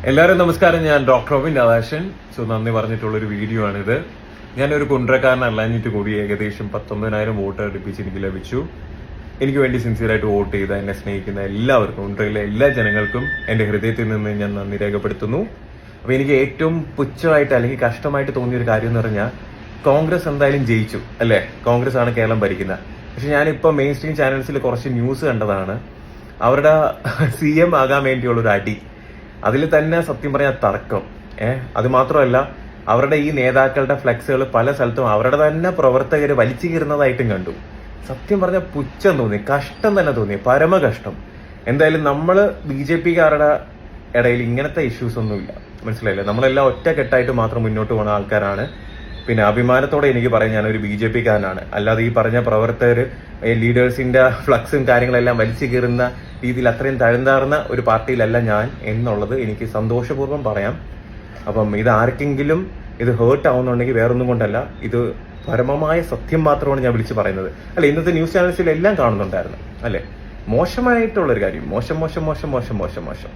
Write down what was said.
എല്ലാവരും നമസ്കാരം. ഞാൻ ഡോക്ടർ റോബിൻ രാധാകൃഷ്ണൻ. നന്ദി പറഞ്ഞിട്ടുള്ളൊരു വീഡിയോ ആണിത്. ഞാനൊരു കുണ്ട്രക്കാരനല്ലാഞ്ഞിട്ട് കൂടി ഏകദേശം 19,000 വോട്ട് അടുപ്പിച്ച് എനിക്ക് ലഭിച്ചു. എനിക്ക് വേണ്ടി സിൻസിയറായിട്ട് വോട്ട് ചെയ്ത, എന്നെ സ്നേഹിക്കുന്ന എല്ലാവർക്കും, കുണ്ട്രയിലെ എല്ലാ ജനങ്ങൾക്കും എന്റെ ഹൃദയത്തിൽ നിന്ന് ഞാൻ നന്ദി രേഖപ്പെടുത്തുന്നു. അപ്പൊ എനിക്ക് ഏറ്റവും പുച്ഛമായിട്ട് അല്ലെങ്കിൽ കഷ്ടമായിട്ട് തോന്നിയൊരു കാര്യം എന്ന് പറഞ്ഞാൽ, കോൺഗ്രസ് എന്തായാലും ജയിച്ചു അല്ലെ, കോൺഗ്രസ് ആണ് കേരളം ഭരിക്കുന്നത്. പക്ഷെ ഞാനിപ്പോ മെയിൻ സ്ട്രീം ചാനൽസിൽ കുറച്ച് ന്യൂസ് കണ്ടതാണ്. അവരുടെ CM ആകാൻ വേണ്ടിയുള്ളൊരു അടി, അതിൽ തന്നെ സത്യം പറഞ്ഞാൽ തർക്കം. അത് മാത്രമല്ല, അവരുടെ ഈ നേതാക്കളുടെ ഫ്ലെക്സുകൾ പല സ്ഥലത്തും അവരുടെ തന്നെ പ്രവർത്തകർ വലിച്ചു കീറുന്നതായിട്ടും കണ്ടു. സത്യം പറഞ്ഞാൽ പുച്ഛം തോന്നി, കഷ്ടം തന്നെ തോന്നി, പരമകഷ്ടം. എന്തായാലും നമ്മള് BJP-കാരുടെ ഇടയിൽ ഇങ്ങനത്തെ ഇഷ്യൂസ് ഒന്നുമില്ല, മനസ്സിലായില്ലേ? നമ്മളെല്ലാം ഒറ്റക്കെട്ടായിട്ട് മാത്രം മുന്നോട്ട് പോകുന്ന ആൾക്കാരാണ്. പിന്നെ അഭിമാനത്തോടെ എനിക്ക് പറയാം, ഞാനൊരു BJP-കാരനാണ്. അല്ലാതെ ഈ പറഞ്ഞ പ്രവർത്തകർ, ലീഡേഴ്സിന്റെ ഫ്ലക്സും കാര്യങ്ങളെല്ലാം വലിച്ചു കീറുന്ന രീതിയിൽ അത്രയും തഴുന്താർന്ന ഒരു പാർട്ടിയിലല്ല ഞാൻ എന്നുള്ളത് എനിക്ക് സന്തോഷപൂർവ്വം പറയാം. അപ്പം ഇത് ആർക്കെങ്കിലും ഇത് ഹേർട്ട് ആവുന്നുണ്ടെങ്കിൽ വേറൊന്നും കൊണ്ടല്ല, ഇത് പരമമായ സത്യം മാത്രമാണ് ഞാൻ വിളിച്ചു പറയുന്നത്. അല്ലെ, ഇന്നത്തെ ന്യൂസ് ചാനൽസിൽ എല്ലാം കാണുന്നുണ്ടായിരുന്നു അല്ലെ, മോശമായിട്ടുള്ളൊരു കാര്യം, മോശം മോശം മോശം മോശം മോശം മോശം.